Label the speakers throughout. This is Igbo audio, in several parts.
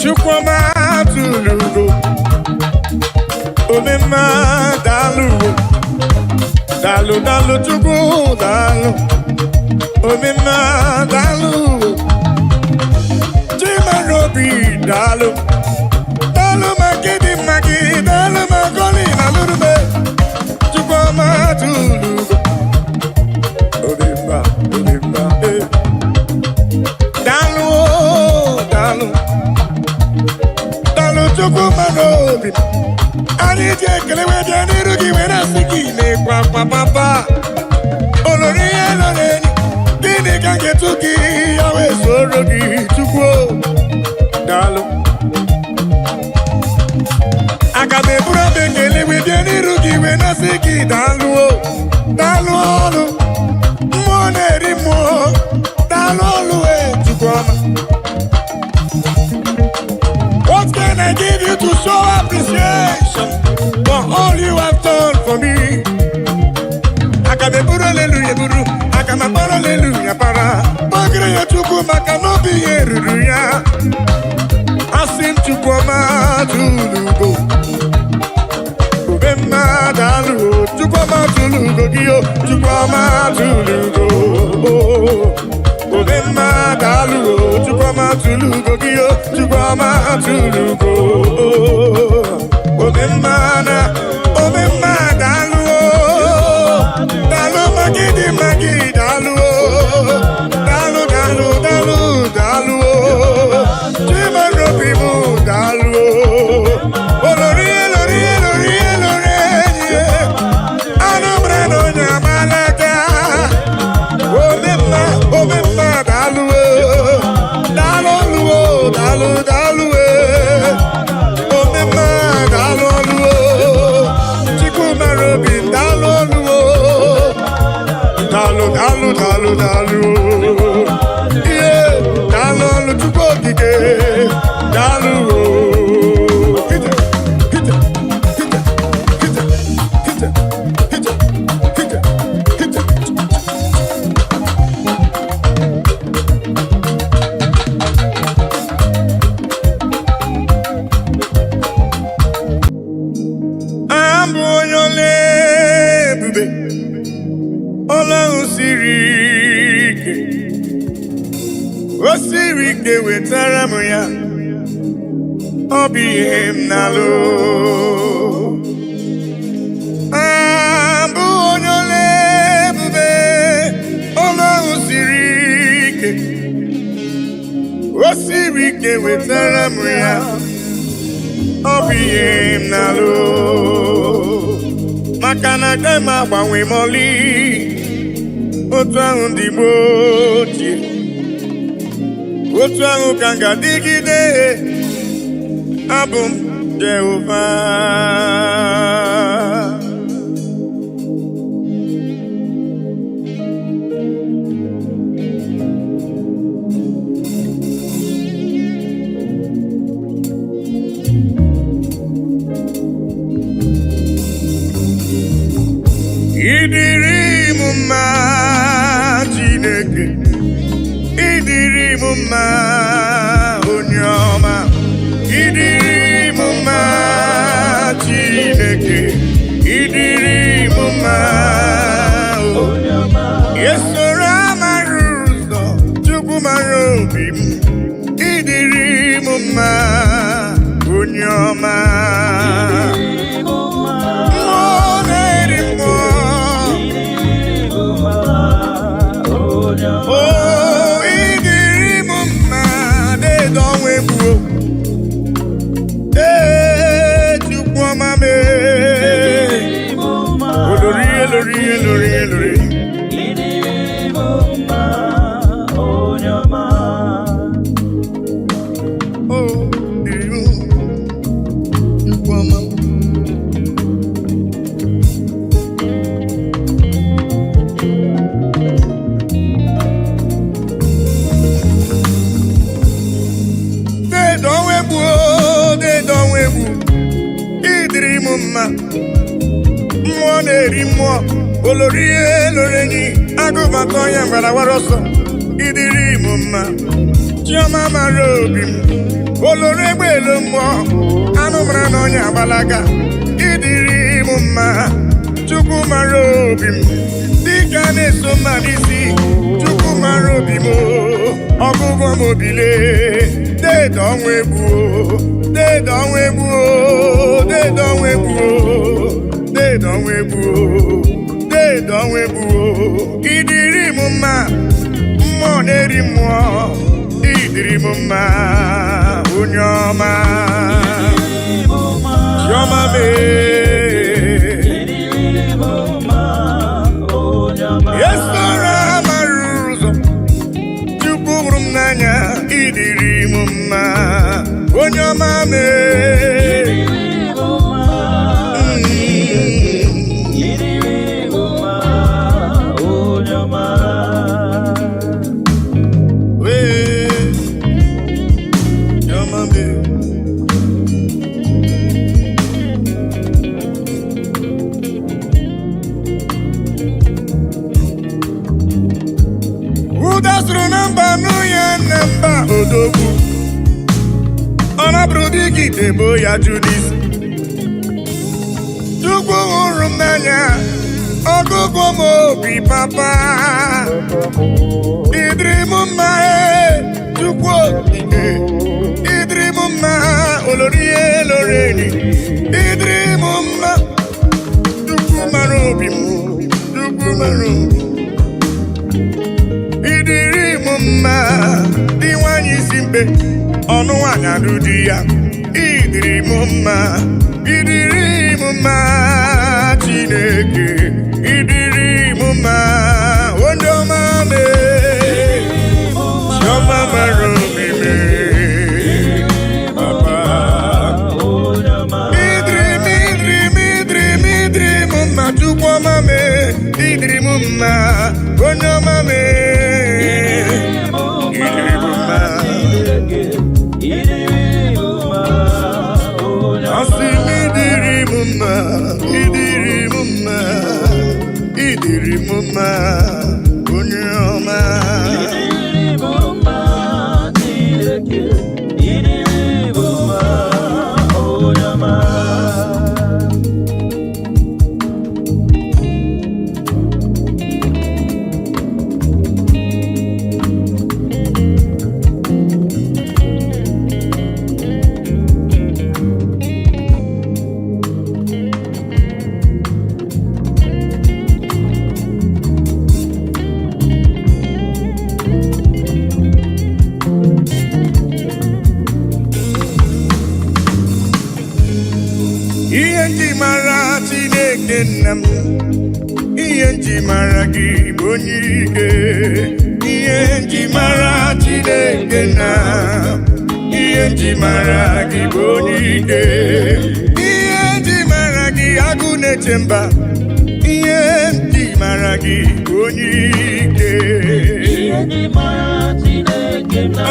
Speaker 1: Chukwuma tulugo Omema dalu Dalu dalu chukwu dalu Omema dalu Chimarobi dalu Dalu magidi magi Dalu magoli nalurube Chukwuma tulugo Omema Dalu dalu Dalu chukwu marobi Ani je kelewe je niru ki wena siki ne kwa papa Olori eloreni Dini kange tuki yawe soro ki chukwu Dalu Akabe bura be kelewe je niru ki wena siki dalu Dalu olu Mwone rimo Dalu olu chukwu What can I give you to show appreciation for all you have done for me? Akabeburu hallelujah buru, akamapara hallelujah para. Magre ya chuku makanobi yeruya. Asim chukwuma tulugo. Ubema dalu, chukwuma tulugo giyo, chukwuma tulugo. Obema dalu, chukwuma tulugo giyo, chukwuma tulugo. Obema dalu, dalu magidi magi dalu, dalu dalu dalu dalu, chimarobi mu dalu, olori elori elori elori, anomre no nyamalaka. Obema dalu dalu dalu dalu Obema dalu Chikwuma robi dalu dalu dalu dalu dalu yeah dalu chukwu okike dalu Osirike wetara m ya ọ bụ ihe m na-alụ abụ onye ole ebube ọlọ́run siri ike osirike wetara m ya ọ bụ ihe m na-alụ maka na agaghị m agbanwe m ọlị otu ahụ ndị gboo ochie otu ahụ ka m ga-adịgide abụ m Jehova ịdịrị m mma Chineke ịdịrị m mma onye ọma ịdịrị m mma Chineke ịdịrị m mma onye ọma esoro amara ụzọ Chukwu mara obi m ịdịrị m mma onye ọma mmụọ na-eri mmụọ olori elorenyi agụbata onye mgbarawara ọsọ ịdịrị m mma chiọma mara obi m olori egbelu mmụọ anụ mara na onye agbalaga ịdịrị m mma Chukwu mara obi m dịka na-eso mma n'isi Chukwu mara obi m ọgụgụ m obile dede ọnwa egbu dede ọnwa egbu dede ọnwa egbu dede ọnwa egbu dede ọnwa egbu ịdịrị m mma mmụọ na-eri mmụọ ịdịrị m mma onye ọma chiọma esora mara ụzọ Chukwu hụrụ m n'anya ịdịrị m mma onye ọma Udasuru namba nuya namba odogwu Ọnabụrụ dịka itebo ya Judis Chukwu hụrụ m n'anya ọgụgụ m obi papa ịdịrị m mma Chukwu okike ịdịrị m mma olori eloreni ịdịrị m mma Chukwu mara obi m Chukwu mara obi ịdịrị m mma dị nwanyị isi mbe ọnụ nwanyị alụ di ya ịdịrị m mma ịdịrị m mma Chineke ịdịrị m mma onye ọma chiọma mara obi papa ịdịrị m mma Chukwu ọma ịdịrị m mma onye ọma ịdịrị m mma onye ọma ihe nji mara Chineke nna m ihe nji mara gị bụ onye ike ihe nji mara Chineke nna ihe nji mara gị bụ onye ike ihe nji mara gị agụ na-eche mba ihe nji mara gị bụ onye ike ihe nji mara Chineke nna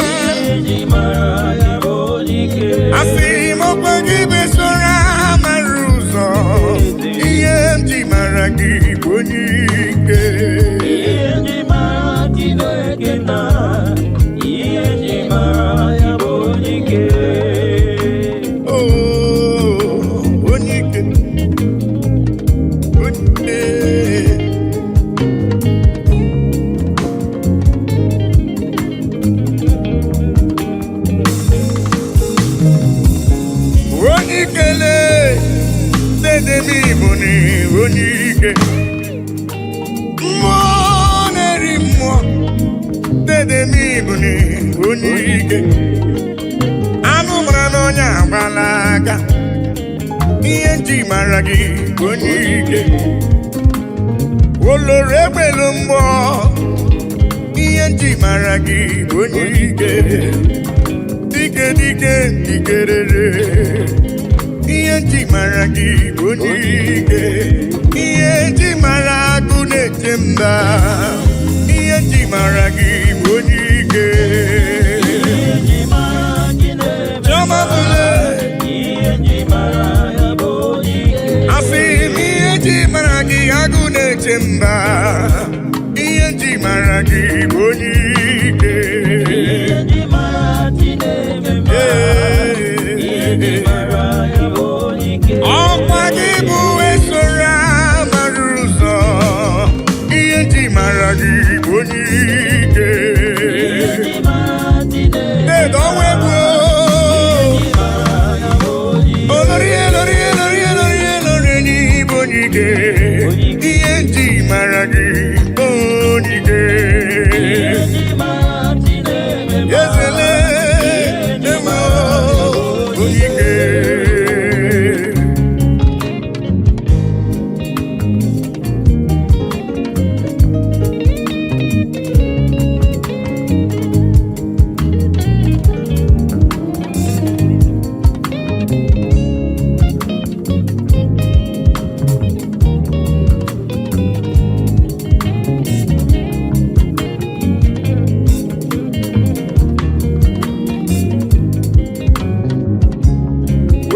Speaker 1: ihe nji mara ya bụ onye ike asị m ọkwa gị besora mara ụzọ ihe nji mara gị bụ onye ike ihe nji mara Chineke nna ihe nji mara ya bụ onye ike onye ike onye ikele dede m Igbo ni onye ike mmụọ na-eri mmụọ dede m Igbo ni onye ike anụ mara na onye agbalaga ihe nji mara gị onye ike oloro egbelu mmụọ ihe nji mara gị onye ike dike dike dikerere ihe nji mara gị bụ onye ike ihe nji mara agụ na-eche mba ihe nji mara gị bụ onye ike chiọma asị m ihe nji mara gị agụ na-eche mba ihe nji mara gị bụ onye ike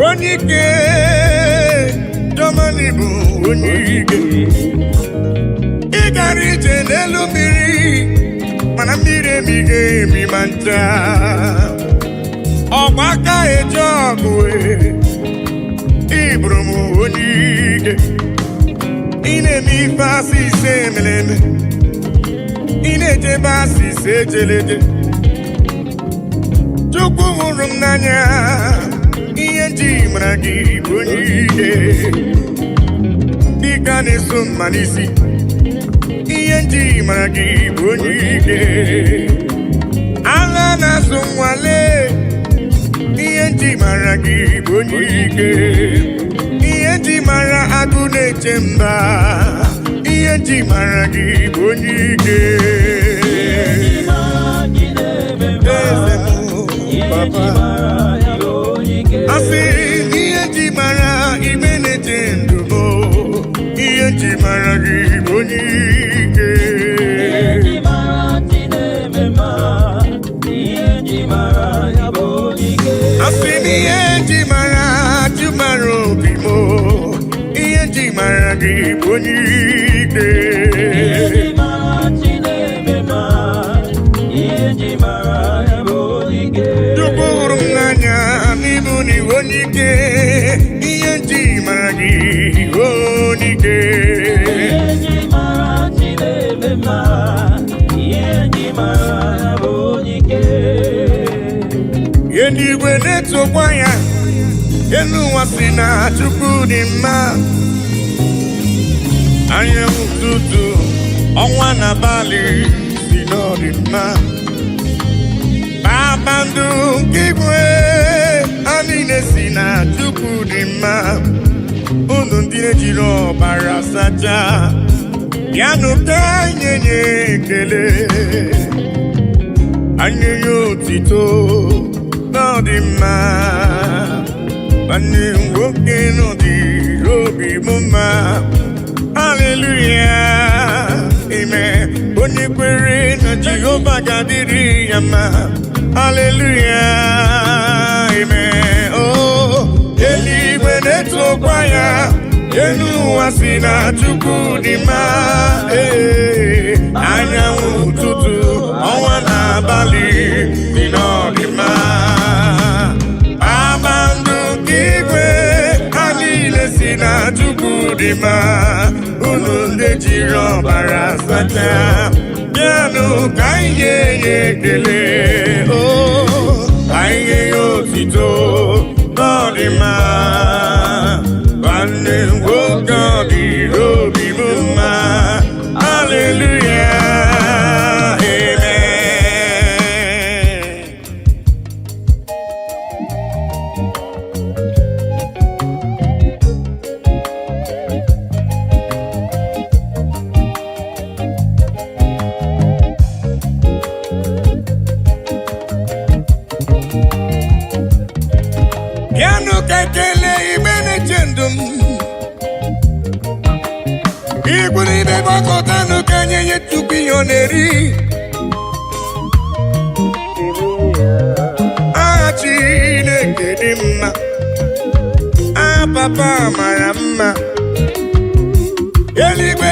Speaker 1: onye ike Germany bụ onye ike ị gara ije n'elu mmiri mana mmiri emighị emi ma ncha ọgba aka eje ọgụ ịbụrụ m onye ike ị na-eme ife asị ise emeleme ị na-ejebe asị ise ejeleje Chukwu hụrụ m n'anya ihe nji mara gị bụ onye ike dịka na-eso mma n'isi ihe nji mara gị bụ onye ike agha na-asụ nwale ihe nji mara gị bụ onye ike ihe nji mara agụ na-eche mba ihe nji mara gị bụ onye ike eze m papa asị ihe nji mara ime na-eche ndụ m ihe nji mara gị bụ onye ike asị m ihe nji mara jụmara obi m ihe nji mara gị bụ onye ike Chukwu hụrụ m n'anya n'ịbụ n'iwu onye ike ihe nji mara gị onye ike ihe n'igwe na-etokwa ya elu ụwa si na Chukwu dị mma anyanwụ ụtụtụ ọnwa na abalị si na ọ dị mma kpakpando nke igwe ha niile si na Chukwu dị mma unu ndị ejiri ọbara sacha bịanụ ka anyị nye ekele anyị nye otito na ọ dị mma nwanne nwoke nọ dị obi m mma haleluya amen onye kwere na Jehova ga-adịrị ya mma hallelujah amen oh eluigwe na-etokwa ya elu ụwa si na Chukwu dị mma anyanwụ ụtụtụ ọnwa na abalị dị n'ọdị mma kpakpando nke igwe ha niile si na Chukwu dị mma unu ndị jiri ọbara sacha bịanụ ka anyị nye ekele anyị nye ya otito n'ọdị mma nwanne nwoke ọ dịrị obi m mma haleluya amen bịanụ ka ekele igbe na-eche ndụ m igwuru ibe gbakọtanụ ka nye nye Chukwu ihe ọ na-eri aha Chineke dị mma aha papa mara mma eluigwe